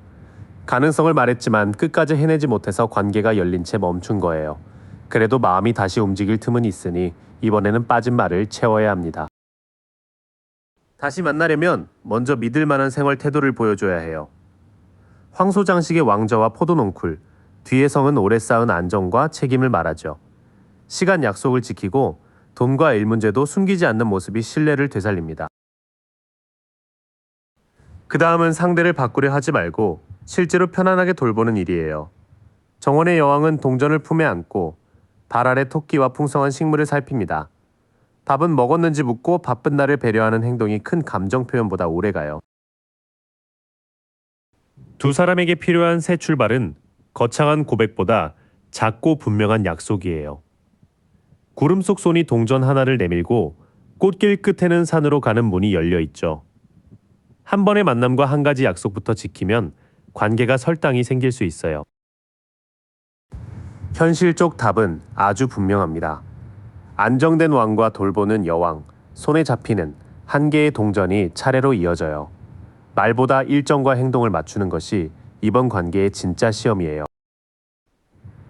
가능성을 말했지만 끝까지 해내지 못해서 관계가 열린 채 멈춘 거예요. 그래도 마음이 다시 움직일 틈은 있으니 이번에는 빠진 말을 채워야 합니다. 다시 만나려면 먼저 믿을 만한 생활 태도를 보여줘야 해요. 황소장식의 왕자와 포도농쿨, 뒤에 성은 오래 쌓은 안정과 책임을 말하죠. 시간 약속을 지키고 돈과 일 문제도 숨기지 않는 모습이 신뢰를 되살립니다. 그 다음은 상대를 바꾸려 하지 말고 실제로 편안하게 돌보는 일이에요. 정원의 여왕은 동전을 품에 안고 발 아래 토끼와 풍성한 식물을 살핍니다. 밥은 먹었는지 묻고 바쁜 날을 배려하는 행동이 큰 감정 표현보다 오래가요. 두 사람에게 필요한 새 출발은 거창한 고백보다 작고 분명한 약속이에요. 구름 속 손이 동전 하나를 내밀고 꽃길 끝에는 산으로 가는 문이 열려 있죠. 한 번의 만남과 한 가지 약속부터 지키면 관계가 설당이 생길 수 있어요. 현실적 답은 아주 분명합니다. 안정된 왕과 돌보는 여왕, 손에 잡히는 한 개의 동전이 차례로 이어져요. 말보다 일정과 행동을 맞추는 것이 이번 관계의 진짜 시험이에요.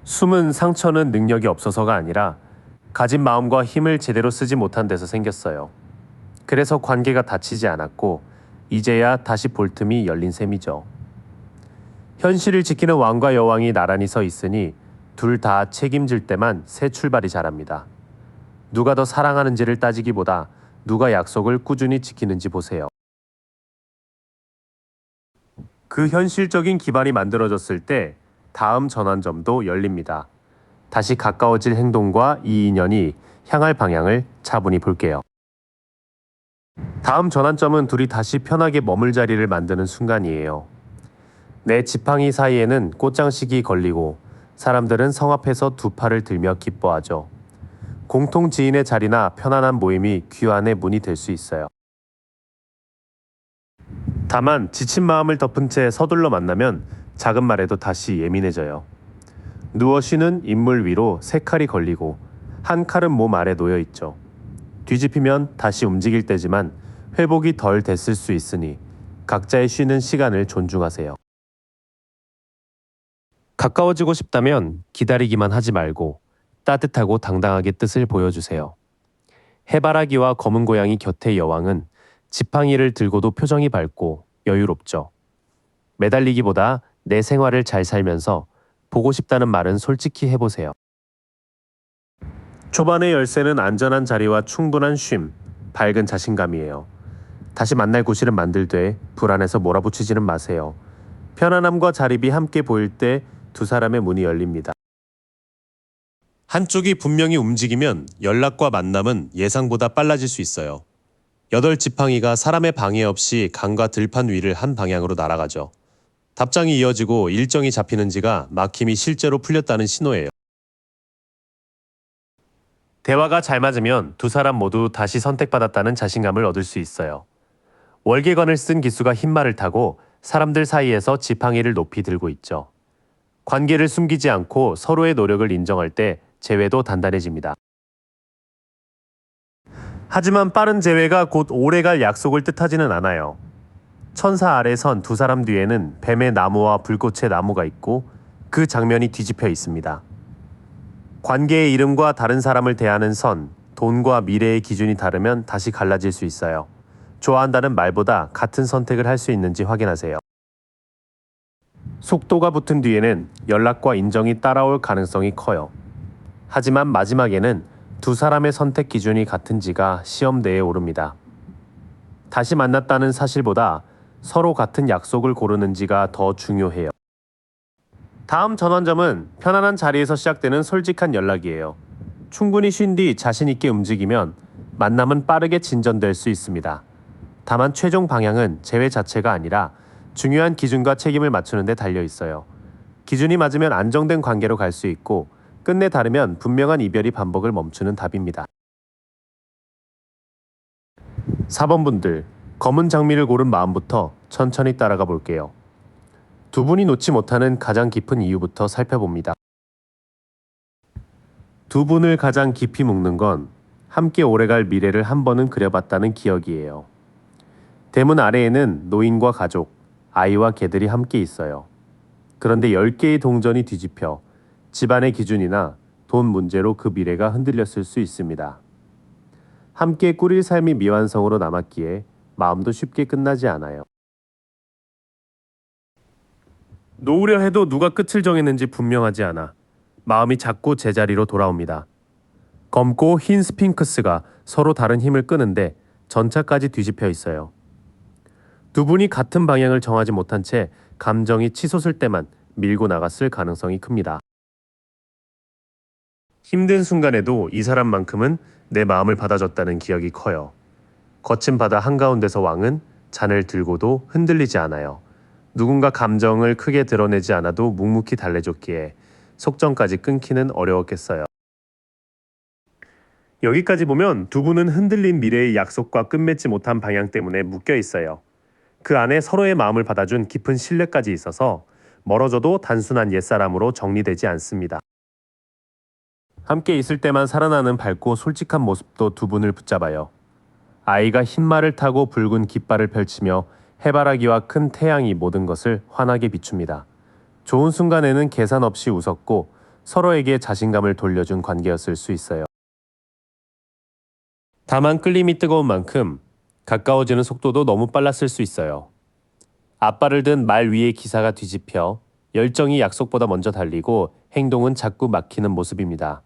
숨은 상처는 능력이 없어서가 아니라 가진 마음과 힘을 제대로 쓰지 못한 데서 생겼어요. 그래서 관계가 닫히지 않았고 이제야 다시 볼 틈이 열린 셈이죠. 현실을 지키는 왕과 여왕이 나란히 서 있으니 둘 다 책임질 때만 새 출발이 자랍니다. 누가 더 사랑하는지를 따지기보다 누가 약속을 꾸준히 지키는지 보세요. 그 현실적인 기반이 만들어졌을 때 다음 전환점도 열립니다. 다시 가까워질 행동과 이 인연이 향할 방향을 차분히 볼게요. 다음 전환점은 둘이 다시 편하게 머물 자리를 만드는 순간이에요. 내 지팡이 사이에는 꽃장식이 걸리고 사람들은 성 앞에서 두 팔을 들며 기뻐하죠. 공통 지인의 자리나 편안한 모임이 귀환의 문이 될 수 있어요. 다만 지친 마음을 덮은 채 서둘러 만나면 작은 말에도 다시 예민해져요. 누워 쉬는 인물 위로 세 칼이 걸리고 한 칼은 몸 아래 놓여 있죠. 뒤집히면 다시 움직일 때지만 회복이 덜 됐을 수 있으니 각자의 쉬는 시간을 존중하세요. 가까워지고 싶다면 기다리기만 하지 말고 따뜻하고 당당하게 뜻을 보여주세요. 해바라기와 검은 고양이 곁의 여왕은 지팡이를 들고도 표정이 밝고 여유롭죠. 매달리기보다 내 생활을 잘 살면서 보고 싶다는 말은 솔직히 해보세요. 초반의 열쇠는 안전한 자리와 충분한 쉼, 밝은 자신감이에요. 다시 만날 구실은 만들되 불안해서 몰아붙이지는 마세요. 편안함과 자립이 함께 보일 때 두 사람의 문이 열립니다. 한쪽이 분명히 움직이면 연락과 만남은 예상보다 빨라질 수 있어요. 8지팡이가 사람의 방해 없이 강과 들판 위를 한 방향으로 날아가죠. 답장이 이어지고 일정이 잡히는지가 막힘이 실제로 풀렸다는 신호예요. 대화가 잘 맞으면 두 사람 모두 다시 선택받았다는 자신감을 얻을 수 있어요. 월계관을 쓴 기수가 흰말을 타고 사람들 사이에서 지팡이를 높이 들고 있죠. 관계를 숨기지 않고 서로의 노력을 인정할 때 재회도 단단해집니다. 하지만 빠른 재회가 곧 오래갈 약속을 뜻하지는 않아요. 천사 아래 선 두 사람 뒤에는 뱀의 나무와 불꽃의 나무가 있고 그 장면이 뒤집혀 있습니다. 관계의 이름과 다른 사람을 대하는 선, 돈과 미래의 기준이 다르면 다시 갈라질 수 있어요. 좋아한다는 말보다 같은 선택을 할 수 있는지 확인하세요. 속도가 붙은 뒤에는 연락과 인정이 따라올 가능성이 커요. 하지만 마지막에는 두 사람의 선택 기준이 같은지가 시험대에 오릅니다. 다시 만났다는 사실보다 서로 같은 약속을 고르는지가 더 중요해요. 다음 전환점은 편안한 자리에서 시작되는 솔직한 연락이에요. 충분히 쉰 뒤 자신 있게 움직이면 만남은 빠르게 진전될 수 있습니다. 다만 최종 방향은 재회 자체가 아니라 중요한 기준과 책임을 맞추는 데 달려 있어요. 기준이 맞으면 안정된 관계로 갈 수 있고 끝내 다르면 분명한 이별이 반복을 멈추는 답입니다. 4번 분들, 검은 장미를 고른 마음부터 천천히 따라가 볼게요. 두 분이 놓지 못하는 가장 깊은 이유부터 살펴봅니다. 두 분을 가장 깊이 묶는 건 함께 오래갈 미래를 한 번은 그려봤다는 기억이에요. 대문 아래에는 노인과 가족, 아이와 개들이 함께 있어요. 그런데 10개의 동전이 뒤집혀 집안의 기준이나 돈 문제로 그 미래가 흔들렸을 수 있습니다. 함께 꾸릴 삶이 미완성으로 남았기에 마음도 쉽게 끝나지 않아요. 놓으려 해도 누가 끝을 정했는지 분명하지 않아 마음이 자꾸 제자리로 돌아옵니다. 검고 흰 스핑크스가 서로 다른 힘을 끄는데 전차까지 뒤집혀 있어요. 두 분이 같은 방향을 정하지 못한 채 감정이 치솟을 때만 밀고 나갔을 가능성이 큽니다. 힘든 순간에도 이 사람만큼은 내 마음을 받아줬다는 기억이 커요. 거친 바다 한가운데서 왕은 잔을 들고도 흔들리지 않아요. 누군가 감정을 크게 드러내지 않아도 묵묵히 달래줬기에 속정까지 끊기는 어려웠겠어요. 여기까지 보면 두 분은 흔들린 미래의 약속과 끝맺지 못한 방향 때문에 묶여 있어요. 그 안에 서로의 마음을 받아준 깊은 신뢰까지 있어서 멀어져도 단순한 옛사람으로 정리되지 않습니다. 함께 있을 때만 살아나는 밝고 솔직한 모습도 두 분을 붙잡아요. 아이가 흰말을 타고 붉은 깃발을 펼치며 해바라기와 큰 태양이 모든 것을 환하게 비춥니다. 좋은 순간에는 계산 없이 웃었고 서로에게 자신감을 돌려준 관계였을 수 있어요. 다만 끌림이 뜨거운 만큼 가까워지는 속도도 너무 빨랐을 수 있어요. 앞발을 든 말 위의 기사가 뒤집혀 열정이 약속보다 먼저 달리고 행동은 자꾸 막히는 모습입니다.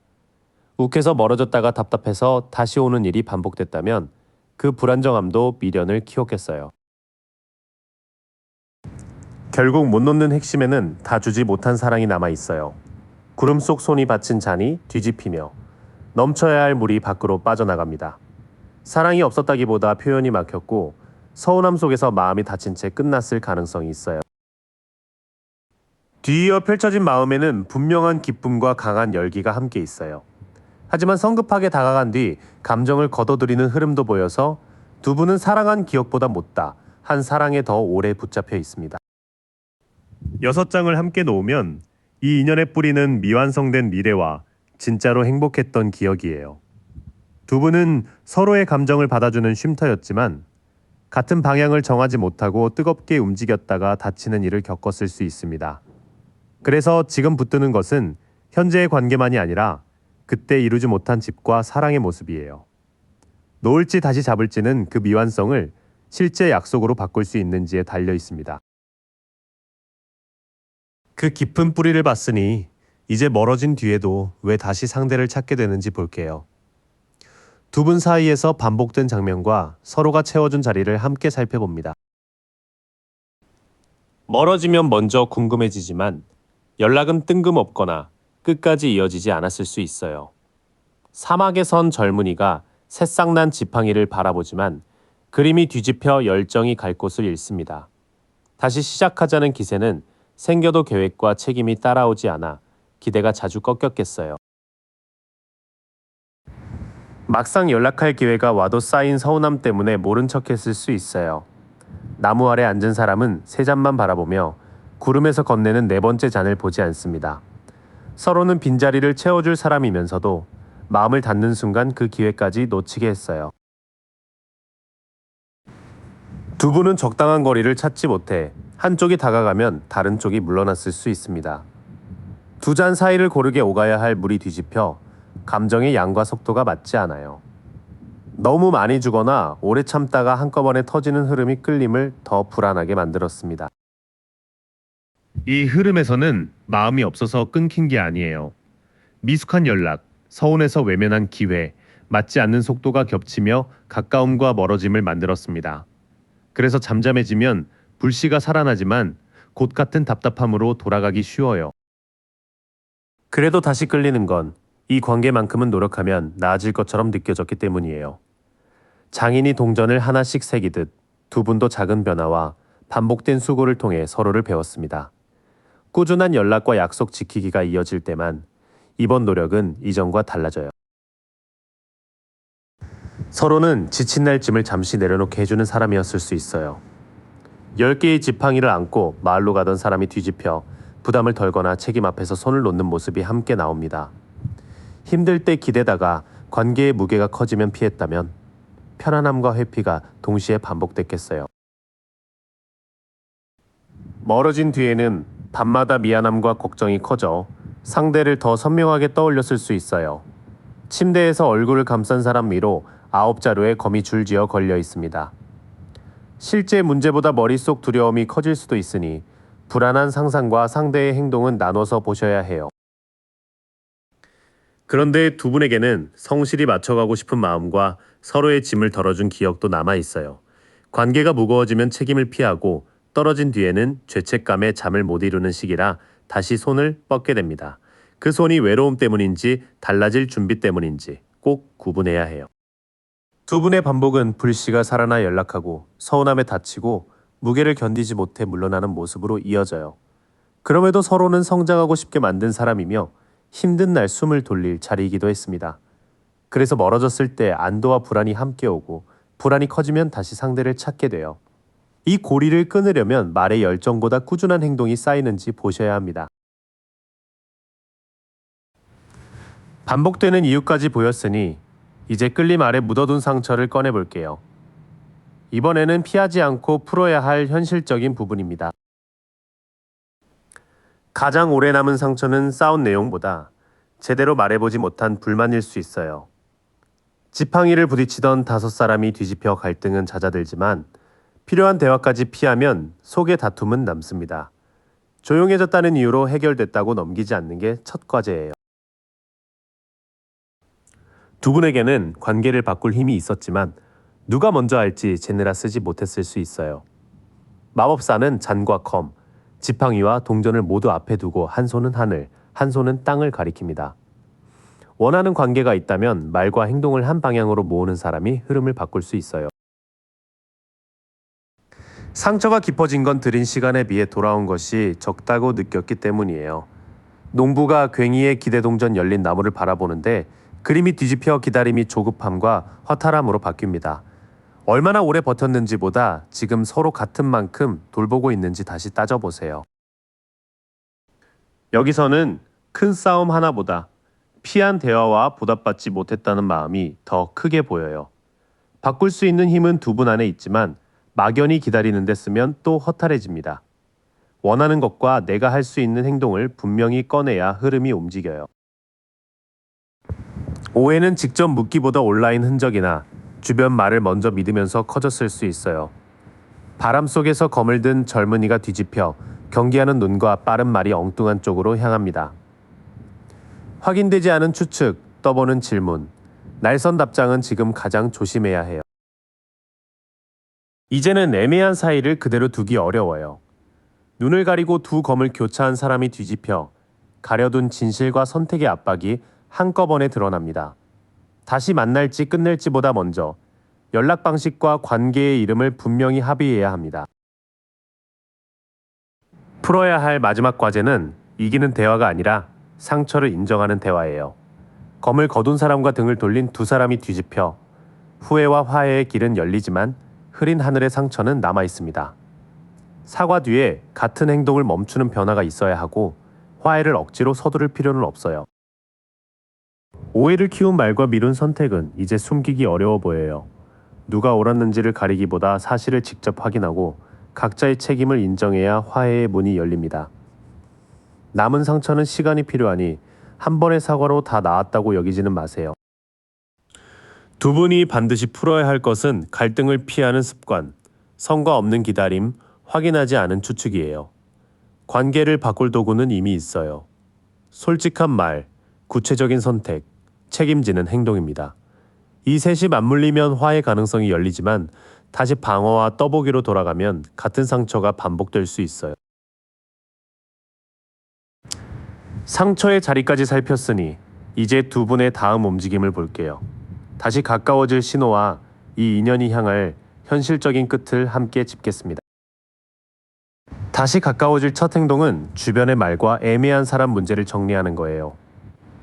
욱해서 멀어졌다가 답답해서 다시 오는 일이 반복됐다면 그 불안정함도 미련을 키웠겠어요. 결국 못 놓는 핵심에는 다 주지 못한 사랑이 남아 있어요. 구름 속 손이 받친 잔이 뒤집히며 넘쳐야 할 물이 밖으로 빠져나갑니다. 사랑이 없었다기보다 표현이 막혔고 서운함 속에서 마음이 다친 채 끝났을 가능성이 있어요. 뒤이어 펼쳐진 마음에는 분명한 기쁨과 강한 열기가 함께 있어요. 하지만 성급하게 다가간 뒤 감정을 걷어들이는 흐름도 보여서 두 분은 사랑한 기억보다 못다 한 사랑에 더 오래 붙잡혀 있습니다. 6장을 함께 놓으면 이 인연의 뿌리는 미완성된 미래와 진짜로 행복했던 기억이에요. 두 분은 서로의 감정을 받아주는 쉼터였지만 같은 방향을 정하지 못하고 뜨겁게 움직였다가 다치는 일을 겪었을 수 있습니다. 그래서 지금 붙드는 것은 현재의 관계만이 아니라 그때 이루지 못한 집과 사랑의 모습이에요. 놓을지 다시 잡을지는 그 미완성을 실제 약속으로 바꿀 수 있는지에 달려 있습니다. 그 깊은 뿌리를 봤으니 이제 멀어진 뒤에도 왜 다시 상대를 찾게 되는지 볼게요. 두 분 사이에서 반복된 장면과 서로가 채워준 자리를 함께 살펴봅니다. 멀어지면 먼저 궁금해지지만 연락은 뜬금없거나 끝까지 이어지지 않았을 수 있어요. 사막에 선 젊은이가 새싹난 지팡이를 바라보지만 그림이 뒤집혀 열정이 갈 곳을 잃습니다. 다시 시작하자는 기세는 생겨도 계획과 책임이 따라오지 않아 기대가 자주 꺾였겠어요. 막상 연락할 기회가 와도 쌓인 서운함 때문에 모른 척했을 수 있어요. 나무 아래 앉은 사람은 세 잔만 바라보며 구름에서 건네는 네 번째 잔을 보지 않습니다. 서로는 빈자리를 채워줄 사람이면서도 마음을 닫는 순간 그 기회까지 놓치게 했어요. 두 분은 적당한 거리를 찾지 못해 한쪽이 다가가면 다른 쪽이 물러났을 수 있습니다. 두 잔 사이를 고르게 오가야 할 물이 뒤집혀 감정의 양과 속도가 맞지 않아요. 너무 많이 주거나 오래 참다가 한꺼번에 터지는 흐름이 끌림을 더 불안하게 만들었습니다. 이 흐름에서는 마음이 없어서 끊긴 게 아니에요. 미숙한 연락, 서운해서 외면한 기회, 맞지 않는 속도가 겹치며 가까움과 멀어짐을 만들었습니다. 그래서 잠잠해지면 불씨가 살아나지만 곧 같은 답답함으로 돌아가기 쉬워요. 그래도 다시 끌리는 건 이 관계만큼은 노력하면 나아질 것처럼 느껴졌기 때문이에요. 장인이 동전을 하나씩 새기듯 두 분도 작은 변화와 반복된 수고를 통해 서로를 배웠습니다. 꾸준한 연락과 약속 지키기가 이어질 때만 이번 노력은 이전과 달라져요. 서로는 지친 날쯤을 잠시 내려놓게 해주는 사람이었을 수 있어요. 10개의 지팡이를 안고 마을로 가던 사람이 뒤집혀 부담을 덜거나 책임 앞에서 손을 놓는 모습이 함께 나옵니다. 힘들 때 기대다가 관계의 무게가 커지면 피했다면 편안함과 회피가 동시에 반복됐겠어요. 멀어진 뒤에는 밤마다 미안함과 걱정이 커져 상대를 더 선명하게 떠올렸을 수 있어요. 침대에서 얼굴을 감싼 사람 위로 9자루의 검이 줄지어 걸려 있습니다. 실제 문제보다 머릿속 두려움이 커질 수도 있으니 불안한 상상과 상대의 행동은 나눠서 보셔야 해요. 그런데 두 분에게는 성실히 맞춰가고 싶은 마음과 서로의 짐을 덜어준 기억도 남아 있어요. 관계가 무거워지면 책임을 피하고 떨어진 뒤에는 죄책감에 잠을 못 이루는 시기라 다시 손을 뻗게 됩니다. 그 손이 외로움 때문인지 달라질 준비 때문인지 꼭 구분해야 해요. 두 분의 반복은 불씨가 살아나 연락하고 서운함에 다치고 무게를 견디지 못해 물러나는 모습으로 이어져요. 그럼에도 서로는 성장하고 싶게 만든 사람이며 힘든 날 숨을 돌릴 자리이기도 했습니다. 그래서 멀어졌을 때 안도와 불안이 함께 오고 불안이 커지면 다시 상대를 찾게 돼요. 이 고리를 끊으려면 말의 열정보다 꾸준한 행동이 쌓이는지 보셔야 합니다. 반복되는 이유까지 보였으니 이제 끌림 아래 묻어둔 상처를 꺼내볼게요. 이번에는 피하지 않고 풀어야 할 현실적인 부분입니다. 가장 오래 남은 상처는 싸운 내용보다 제대로 말해보지 못한 불만일 수 있어요. 지팡이를 부딪히던 5사람이 뒤집혀 갈등은 잦아들지만 필요한 대화까지 피하면 속의 다툼은 남습니다. 조용해졌다는 이유로 해결됐다고 넘기지 않는 게 첫 과제예요. 두 분에게는 관계를 바꿀 힘이 있었지만 누가 먼저 할지 제느라 쓰지 못했을 수 있어요. 마법사는 잔과 검, 지팡이와 동전을 모두 앞에 두고 한 손은 하늘, 한 손은 땅을 가리킵니다. 원하는 관계가 있다면 말과 행동을 한 방향으로 모으는 사람이 흐름을 바꿀 수 있어요. 상처가 깊어진 건 들인 시간에 비해 돌아온 것이 적다고 느꼈기 때문이에요. 농부가 괭이의 기대동전 열린 나무를 바라보는데 그림이 뒤집혀 기다림이 조급함과 허탈함으로 바뀝니다. 얼마나 오래 버텼는지보다 지금 서로 같은 만큼 돌보고 있는지 다시 따져보세요. 여기서는 큰 싸움 하나보다 피한 대화와 보답받지 못했다는 마음이 더 크게 보여요. 바꿀 수 있는 힘은 두 분 안에 있지만 막연히 기다리는 데 쓰면 또 허탈해집니다. 원하는 것과 내가 할 수 있는 행동을 분명히 꺼내야 흐름이 움직여요. 오해는 직접 묻기보다 온라인 흔적이나 주변 말을 먼저 믿으면서 커졌을 수 있어요. 바람 속에서 검을 든 젊은이가 뒤집혀 경계하는 눈과 빠른 말이 엉뚱한 쪽으로 향합니다. 확인되지 않은 추측, 떠보는 질문, 날선 답장은 지금 가장 조심해야 해요. 이제는 애매한 사이를 그대로 두기 어려워요. 눈을 가리고 두 검을 교차한 사람이 뒤집혀 가려둔 진실과 선택의 압박이 한꺼번에 드러납니다. 다시 만날지 끝낼지보다 먼저 연락 방식과 관계의 이름을 분명히 합의해야 합니다. 풀어야 할 마지막 과제는 이기는 대화가 아니라 상처를 인정하는 대화예요. 검을 거둔 사람과 등을 돌린 두 사람이 뒤집혀 후회와 화해의 길은 열리지만 흐린 하늘의 상처는 남아 있습니다. 사과 뒤에 같은 행동을 멈추는 변화가 있어야 하고 화해를 억지로 서두를 필요는 없어요. 오해를 키운 말과 미룬 선택은 이제 숨기기 어려워 보여요. 누가 옳았는지를 가리기보다 사실을 직접 확인하고 각자의 책임을 인정해야 화해의 문이 열립니다. 남은 상처는 시간이 필요하니 한 번의 사과로 다 나았다고 여기지는 마세요. 두 분이 반드시 풀어야 할 것은 갈등을 피하는 습관, 성과 없는 기다림, 확인하지 않은 추측이에요. 관계를 바꿀 도구는 이미 있어요. 솔직한 말, 구체적인 선택, 책임지는 행동입니다. 이 셋이 맞물리면 화해 가능성이 열리지만 다시 방어와 떠보기로 돌아가면 같은 상처가 반복될 수 있어요. 상처의 자리까지 살폈으니 이제 두 분의 다음 움직임을 볼게요. 다시 가까워질 신호와 이 인연이 향할 현실적인 끝을 함께 짚겠습니다. 다시 가까워질 첫 행동은 주변의 말과 애매한 사람 문제를 정리하는 거예요.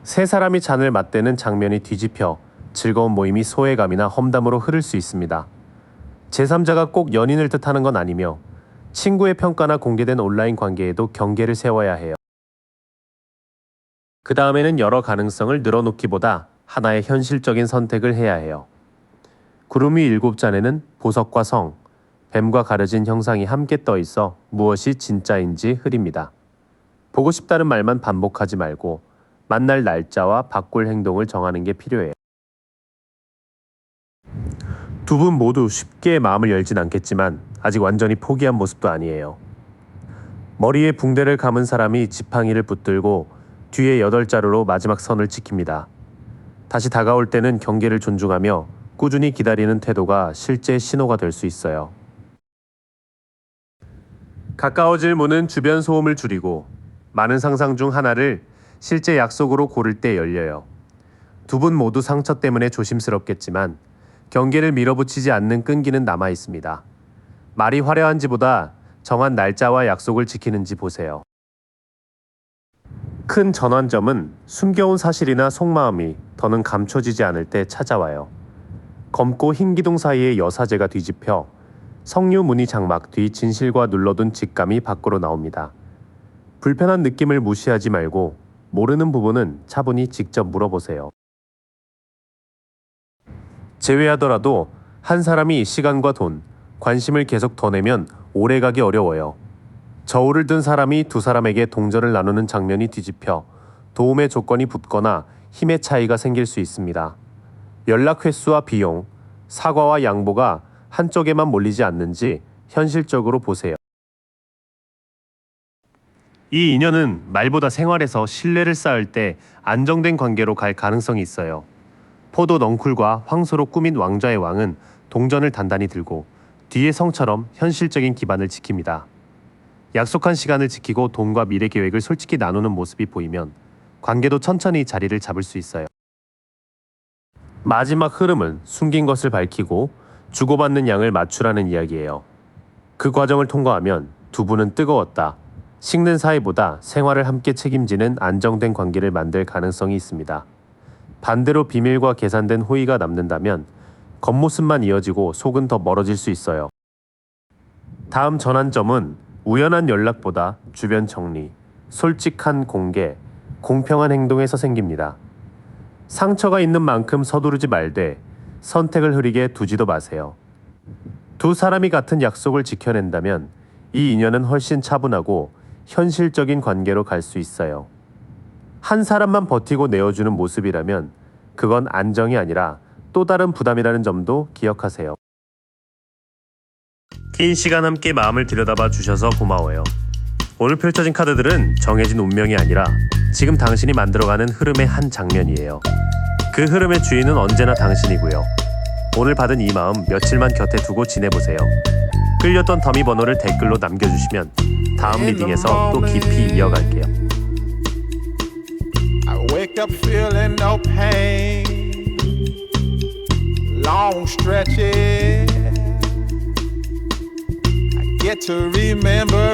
세 사람이 잔을 맞대는 장면이 뒤집혀 즐거운 모임이 소외감이나 험담으로 흐를 수 있습니다. 제3자가 꼭 연인을 뜻하는 건 아니며 친구의 평가나 공개된 온라인 관계에도 경계를 세워야 해요. 그 다음에는 여러 가능성을 늘어놓기보다 하나의 현실적인 선택을 해야 해요. 구름 위 7잔에는 보석과 성, 뱀과 가려진 형상이 함께 떠 있어 무엇이 진짜인지 흐립니다. 보고 싶다는 말만 반복하지 말고 만날 날짜와 바꿀 행동을 정하는 게 필요해요. 두 분 모두 쉽게 마음을 열진 않겠지만 아직 완전히 포기한 모습도 아니에요. 머리에 붕대를 감은 사람이 지팡이를 붙들고 뒤에 8자루로 마지막 선을 지킵니다. 다시 다가올 때는 경계를 존중하며 꾸준히 기다리는 태도가 실제 신호가 될 수 있어요. 가까워질 문은 주변 소음을 줄이고 많은 상상 중 하나를 실제 약속으로 고를 때 열려요. 두 분 모두 상처 때문에 조심스럽겠지만 경계를 밀어붙이지 않는 끈기는 남아 있습니다. 말이 화려한지보다 정한 날짜와 약속을 지키는지 보세요. 큰 전환점은 숨겨온 사실이나 속마음이 더는 감춰지지 않을 때 찾아와요. 검고 흰 기둥 사이의 여사제가 뒤집혀 석류 무늬 장막 뒤 진실과 눌러둔 직감이 밖으로 나옵니다. 불편한 느낌을 무시하지 말고 모르는 부분은 차분히 직접 물어보세요. 제외하더라도 한 사람이 시간과 돈, 관심을 계속 더 내면 오래가기 어려워요. 저울을 든 사람이 두 사람에게 동전을 나누는 장면이 뒤집혀 도움의 조건이 붙거나 힘의 차이가 생길 수 있습니다. 연락 횟수와 비용, 사과와 양보가 한쪽에만 몰리지 않는지 현실적으로 보세요. 이 인연은 말보다 생활에서 신뢰를 쌓을 때 안정된 관계로 갈 가능성이 있어요. 포도 넝쿨과 황소로 꾸민 왕좌의 왕은 동전을 단단히 들고 뒤에 성처럼 현실적인 기반을 지킵니다. 약속한 시간을 지키고 돈과 미래 계획을 솔직히 나누는 모습이 보이면 관계도 천천히 자리를 잡을 수 있어요. 마지막 흐름은 숨긴 것을 밝히고 주고받는 양을 맞추라는 이야기예요. 그 과정을 통과하면 두 분은 뜨거웠다, 식는 사이보다 생활을 함께 책임지는 안정된 관계를 만들 가능성이 있습니다. 반대로 비밀과 계산된 호의가 남는다면 겉모습만 이어지고 속은 더 멀어질 수 있어요. 다음 전환점은 우연한 연락보다 주변 정리, 솔직한 공개, 공평한 행동에서 생깁니다. 상처가 있는 만큼 서두르지 말되 선택을 흐리게 두지도 마세요. 두 사람이 같은 약속을 지켜낸다면 이 인연은 훨씬 차분하고 현실적인 관계로 갈 수 있어요. 한 사람만 버티고 내어주는 모습이라면 그건 안정이 아니라 또 다른 부담이라는 점도 기억하세요. 긴 시간 함께 마음을 들여다봐 주셔서 고마워요. 오늘 펼쳐진 카드들은 정해진 운명이 아니라 지금 당신이 만들어가는 흐름의 한 장면이에요. 그 흐름의 주인은 언제나 당신이고요. 오늘 받은 이 마음 며칠만 곁에 두고 지내보세요. 끌렸던 더미 번호를 댓글로 남겨주시면 다음 리딩에서 또 깊이 이어갈게요. I wake up feeling no pain, long stretches. I get to remember